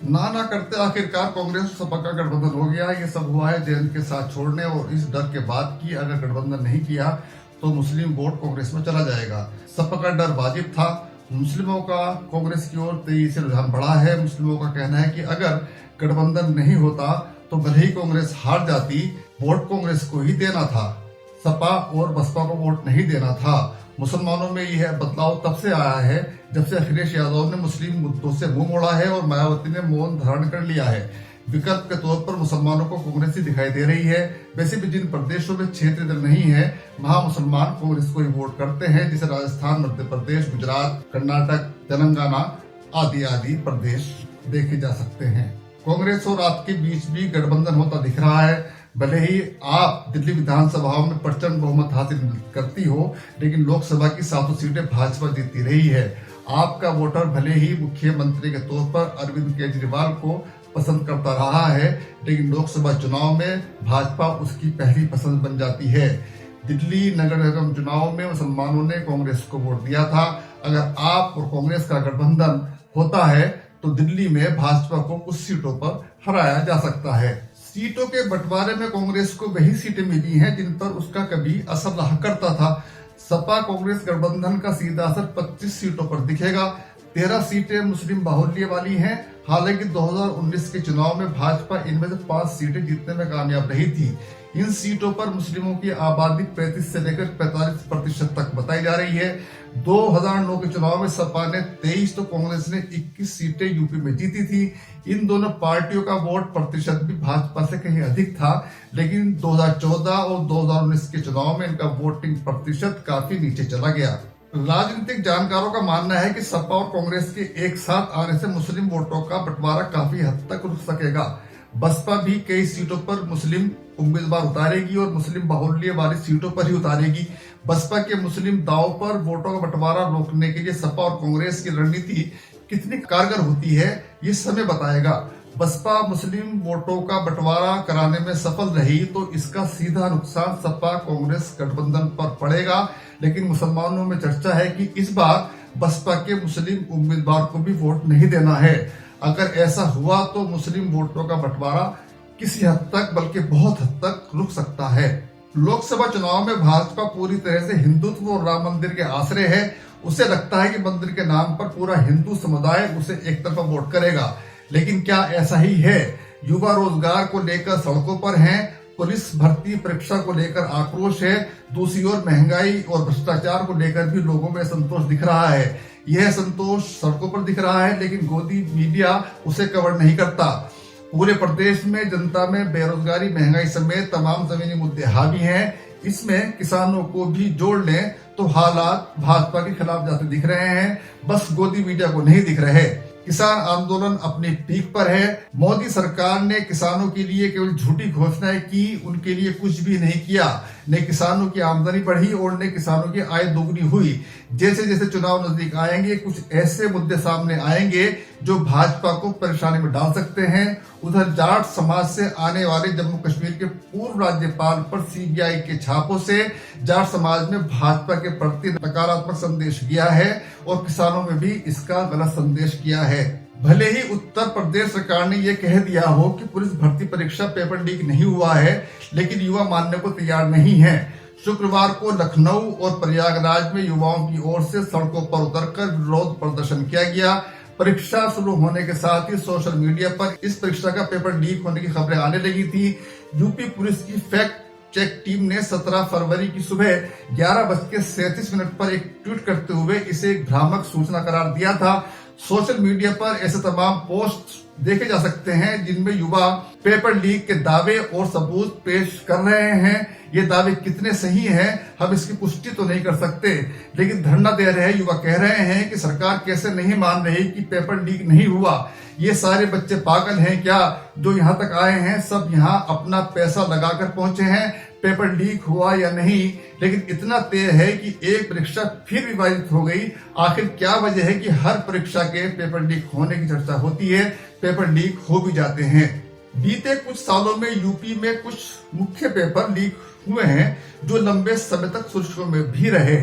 ना ना करते आखिरकार कांग्रेस और सपा का गठबंधन हो गया। ये सब हुआ है जयंत के साथ छोड़ने और इस डर के बाद कि अगर गठबंधन नहीं किया तो मुस्लिम वोट कांग्रेस में चला जाएगा। सपा का डर वाजिब था। मुस्लिमों का कांग्रेस की ओर तेजी से रुझान बढ़ा है। मुस्लिमों का कहना है कि अगर गठबंधन नहीं होता तो भले ही कांग्रेस हार जाती, वोट कांग्रेस को ही देना था, सपा और बसपा को वोट नहीं देना था। मुसलमानों में यह बदलाव तब से आया है जब से अखिलेश यादव ने मुस्लिम मुद्दों से मुंह मोड़ा है और मायावती ने मौन धारण कर लिया है। विकल्प के तौर पर मुसलमानों को कांग्रेस ही दिखाई दे रही है। वैसे भी जिन प्रदेशों में क्षेत्रीय दल नहीं है वहां मुसलमान कांग्रेस को ही वोट करते हैं, जैसे राजस्थान, मध्य प्रदेश, गुजरात, कर्नाटक, तेलंगाना आदि आदि प्रदेश देखे जा सकते हैं। कांग्रेस और आपके बीच भी गठबंधन होता दिख रहा है। भले ही आप दिल्ली विधानसभाओं में प्रचंड बहुमत हासिल करती हो, लेकिन लोकसभा की 700 सीटें भाजपा जीतती रही है। आपका वोटर भले ही मुख्यमंत्री के तौर पर अरविंद केजरीवाल को पसंद करता रहा है, लेकिन लोकसभा चुनाव में भाजपा उसकी पहली पसंद बन जाती है। दिल्ली नगर निगम चुनाव में मुसलमानों ने कांग्रेस को वोट दिया था। अगर आप और कांग्रेस का गठबंधन होता है तो दिल्ली में भाजपा को कुछ सीटों पर हराया जा सकता है। सीटों के बंटवारे में कांग्रेस को वही सीटें मिली हैं जिन पर उसका कभी असर रहा करता था। सपा कांग्रेस गठबंधन का सीधा असर 25 सीटों पर दिखेगा। 13 सीटें मुस्लिम बाहुल्य वाली हैं। हालांकि 2019 के चुनाव में भाजपा इनमें से 5 सीटें जीतने में कामयाब रही थी। इन सीटों पर मुस्लिमों की आबादी 35 से लेकर 45% तक बताई जा रही है। 2009 के चुनाव में सपा ने 23 तो कांग्रेस ने 21 सीटें यूपी में जीती थी। इन दोनों पार्टियों का वोट प्रतिशत भी भाजपा से कहीं अधिक था, लेकिन 2014 और 2019 के चुनाव में इनका वोटिंग प्रतिशत काफी नीचे चला गया। राजनीतिक जानकारों का मानना है कि सपा और कांग्रेस के एक साथ आने से मुस्लिम वोटों का बंटवारा काफी हद तक रुक सकेगा। बसपा भी कई सीटों पर मुस्लिम उम्मीदवार उतारेगी और मुस्लिम बाहुल्य वाली सीटों पर ही उतारेगी। बसपा के मुस्लिम दाव पर वोटों का बंटवारा रोकने के लिए सपा और कांग्रेस की रणनीति कितनी कारगर होती है ये समय बताएगा। बसपा मुस्लिम वोटों का बंटवारा कराने में सफल रही तो इसका सीधा नुकसान सपा कांग्रेस गठबंधन पर पड़ेगा, लेकिन मुसलमानों में चर्चा है कि इस बार बसपा के मुस्लिम उम्मीदवार को भी वोट नहीं देना है। अगर ऐसा हुआ तो मुस्लिम वोटों का बंटवारा किसी हद तक, बल्कि बहुत हद तक रुक सकता है। लोकसभा चुनाव में भाजपा पूरी तरह से हिंदुत्व और राम मंदिर के आश्रय है। उसे लगता है कि मंदिर के नाम पर पूरा हिंदू समुदाय उसे एक तरफा वोट करेगा, लेकिन क्या ऐसा ही है? युवा रोजगार को लेकर सड़कों पर हैं, पुलिस भर्ती परीक्षा को लेकर आक्रोश है, दूसरी ओर महंगाई और भ्रष्टाचार को लेकर भी लोगों में संतोष दिख रहा है। यह संतोष सड़कों पर दिख रहा है, लेकिन गोदी मीडिया उसे कवर नहीं करता। पूरे प्रदेश में जनता में बेरोजगारी, महंगाई समेत तमाम जमीनी मुद्दे हावी हैं। इसमें किसानों को भी जोड़ लें तो हालात भाजपा के खिलाफ जाते दिख रहे हैं, बस गोदी मीडिया को नहीं दिख रहे। किसान आंदोलन अपनी पीक पर है। मोदी सरकार ने किसानों के लिए केवल झूठी घोषणाएं की, उनके लिए कुछ भी नहीं किया। न किसानों की आमदनी बढ़ी और न किसानों की आय दोगुनी हुई। जैसे जैसे चुनाव नजदीक आएंगे कुछ ऐसे मुद्दे सामने आएंगे जो भाजपा को परेशानी में डाल सकते हैं। उधर जाट समाज से आने वाले जम्मू कश्मीर के पूर्व राज्यपाल पर सीबीआई के छापों से जाट समाज में भाजपा के प्रति नकारात्मक संदेश गया है और किसानों में भी इसका गलत संदेश किया है। भले ही उत्तर प्रदेश सरकार ने यह कह दिया हो कि पुलिस भर्ती परीक्षा पेपर लीक नहीं हुआ है, लेकिन युवा मानने को तैयार नहीं है। शुक्रवार को लखनऊ और प्रयागराज में युवाओं की ओर से सड़कों पर उतरकर विरोध प्रदर्शन किया गया। परीक्षा शुरू होने के साथ ही सोशल मीडिया पर इस परीक्षा का पेपर लीक होने की खबरें आने लगी थी। यूपी पुलिस की फैक्ट चेक टीम ने 17 फरवरी की सुबह 11:37 पर एक ट्वीट करते हुए इसे एक भ्रामक सूचना करार दिया था। सोशल मीडिया पर ऐसे तमाम पोस्ट देखे जा सकते हैं जिनमें युवा पेपर लीक के दावे और सबूत पेश कर रहे हैं। ये दावे कितने सही हैं हम इसकी पुष्टि तो नहीं कर सकते, लेकिन धरना दे रहे युवा कह रहे हैं कि सरकार कैसे नहीं मान रही कि पेपर लीक नहीं हुआ। ये सारे बच्चे पागल हैं क्या जो यहाँ तक आए हैं? सब यहाँ अपना पैसा लगाकर पहुंचे हैं। पेपर लीक हुआ या नहीं, लेकिन इतना तय है कि एक परीक्षा फिर विवादित हो गई। आखिर क्या वजह है कि हर परीक्षा के पेपर लीक होने की चर्चा होती है, पेपर लीक हो भी जाते हैं? बीते कुछ सालों में यूपी में कुछ मुख्य पेपर लीक हुए हैं जो लंबे समय तक सुर्खियों में भी रहे।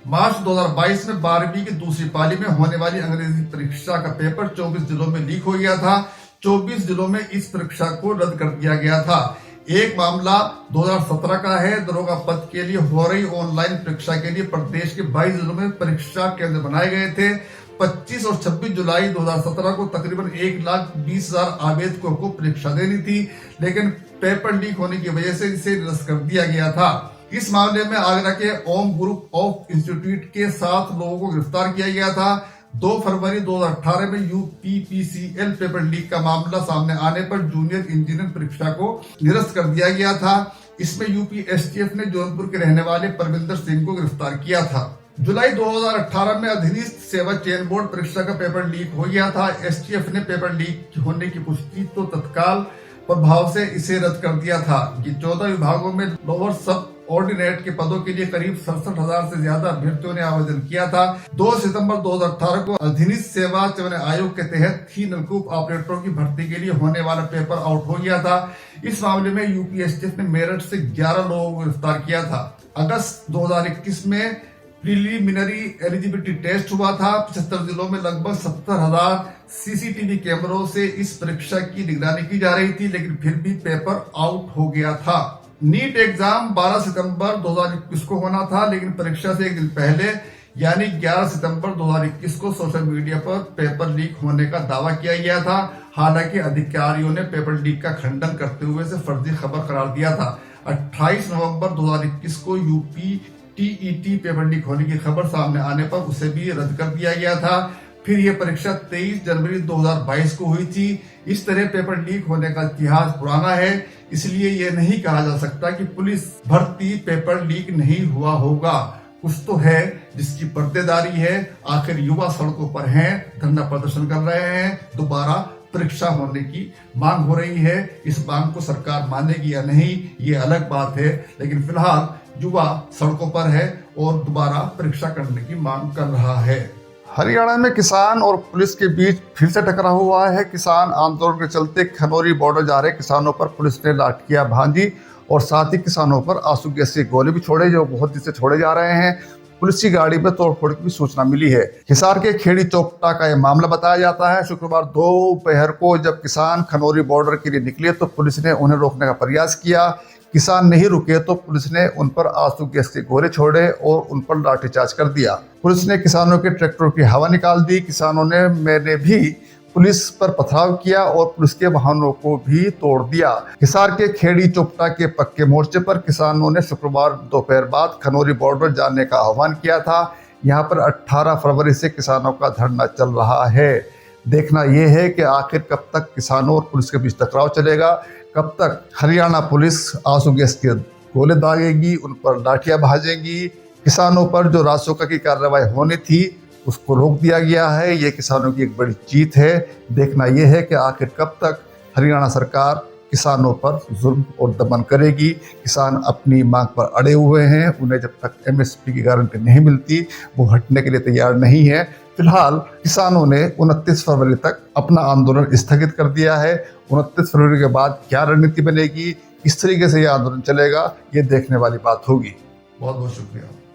मार्च 2022 में 12वीं की दूसरी पाली में होने वाली अंग्रेजी परीक्षा का पेपर 24 जिलों में लीक हो गया था। 24 जिलों में इस परीक्षा को रद्द कर दिया गया था। एक मामला 2017 का है। दरोगा पद के लिए हो रही ऑनलाइन परीक्षा के लिए प्रदेश के 22 जिलों में परीक्षा केंद्र बनाए गए थे। 25 और 26 जुलाई 2017 को तकरीबन 1,20,000 आवेदकों को परीक्षा देनी थी, लेकिन पेपर लीक होने की वजह से इसे निरस्त कर दिया गया था। इस मामले में आगरा के ओम ग्रुप ऑफ इंस्टीट्यूट के 7 लोगों को गिरफ्तार किया गया था। 2 फरवरी 2018 में यूपीपीसीएल पेपर लीक का मामला सामने आने पर जूनियर इंजीनियर परीक्षा को निरस्त कर दिया गया था। इसमें यूपीएसटीएफ ने जौनपुर के रहने वाले परविंदर सिंह को गिरफ्तार किया था। जुलाई 2018 में अधिनिस्थ सेवा चयन बोर्ड परीक्षा का पेपर लीक हो गया था। एसटीएफ ने पेपर लीक होने की पुष्टि तो तत्काल प्रभाव से इसे रद्द कर दिया था कि 14 विभागों में लोअर सब ऑर्डिनेट के पदों के लिए करीब 67,000 से ज्यादा अभ्यर्थियों ने आवेदन किया था। 2 सितंबर 2018 को अधिनिस्थ सेवा चयन आयोग के तहत ही नलकूप ऑपरेटरों की भर्ती के लिए होने वाला पेपर आउट हो गया था। इस मामले में यूपीएसटीएफ ने मेरठ से 11 लोगों को गिरफ्तार किया था। अगस्त 2021 में प्रिलिमिनरी एलिजिबिलिटी टेस्ट हुआ था। 75 जिलों में लगभग 70,000 सीसीटीवी कैमरों से इस परीक्षा की निगरानी की जा रही थी, लेकिन फिर भी पेपर आउट हो गया था। नीट एग्जाम 12 सितंबर 2021 को होना था, लेकिन परीक्षा से एक दिन पहले यानी 11 सितंबर 2021 को सोशल मीडिया पर पेपर लीक होने का दावा किया गया था। हालांकि अधिकारियों ने पेपर लीक का खंडन करते हुए इसे फर्जी खबर करार दिया था। 28 नवंबर 2021 को यूपी टीईटी पेपर लीक होने की खबर सामने आने पर उसे भी रद्द कर दिया गया था। फिर यह परीक्षा 23 जनवरी 2022 को हुई थी। इस तरह पेपर लीक होने का इतिहास पुराना है, इसलिए यह नहीं कहा जा सकता कि पुलिस भर्ती पेपर लीक नहीं हुआ होगा। कुछ तो है जिसकी पर्देदारी है। आखिर युवा सड़कों पर हैं, धरना प्रदर्शन कर रहे हैं, दोबारा परीक्षा होने की मांग हो रही है। इस मांग को सरकार मानेगी या नहीं ये अलग बात है, लेकिन फिलहाल युवा सड़कों पर है और दोबारा परीक्षा करने की मांग कर रहा है। हरियाणा में किसान और पुलिस के बीच फिर से टकराव हुआ है। किसान आंदोलन के चलते खनौरी बॉर्डर जा रहे किसानों पर पुलिस ने लाठियां भांजी और साथ ही किसानों पर आंसू गैस के गोले भी छोड़े, जो बहुत दिन से छोड़े जा रहे हैं। पुलिस की गाड़ी में तोड़फोड़ की भी सूचना मिली है। हिसार के खेड़ी चौपटा का यह मामला बताया जाता है। शुक्रवार दोपहर को जब किसान खनौरी बॉर्डर के लिए निकले तो पुलिस ने उन्हें रोकने का प्रयास किया। किसान नहीं रुके तो पुलिस ने उन पर आंसू गैस के गोले छोड़े और उन पर लाठीचार्ज कर दिया। पुलिस ने किसानों के ट्रैक्टरों की हवा निकाल दी। किसानों ने भी पुलिस पर पथराव किया और पुलिस के वाहनों को भी तोड़ दिया। हिसार के खेड़ी चोपटा के पक्के मोर्चे पर किसानों ने शुक्रवार दोपहर बाद खनौरी बॉर्डर जाने का आह्वान किया था। यहाँ पर 18 फरवरी से किसानों का धरना चल रहा है। देखना यह है कि आखिर कब तक किसानों और पुलिस के बीच टकराव चलेगा, कब तक हरियाणा पुलिस आंसू गैस के गोले दागेगी, उन पर लाठियां भाजेगी। किसानों पर जो रासुका की कार्रवाई होनी थी उसको रोक दिया गया है। ये किसानों की एक बड़ी जीत है। देखना यह है कि आखिर कब तक हरियाणा सरकार किसानों पर जुल्म और दमन करेगी। किसान अपनी मांग पर अड़े हुए हैं। उन्हें जब तक एमएसपी की गारंटी नहीं मिलती वो हटने के लिए तैयार नहीं है। फिलहाल किसानों ने 29 फरवरी तक अपना आंदोलन स्थगित कर दिया है। 29 फरवरी के बाद क्या रणनीति बनेगी, किस तरीके से यह आंदोलन चलेगा, ये देखने वाली बात होगी। बहुत बहुत शुक्रिया।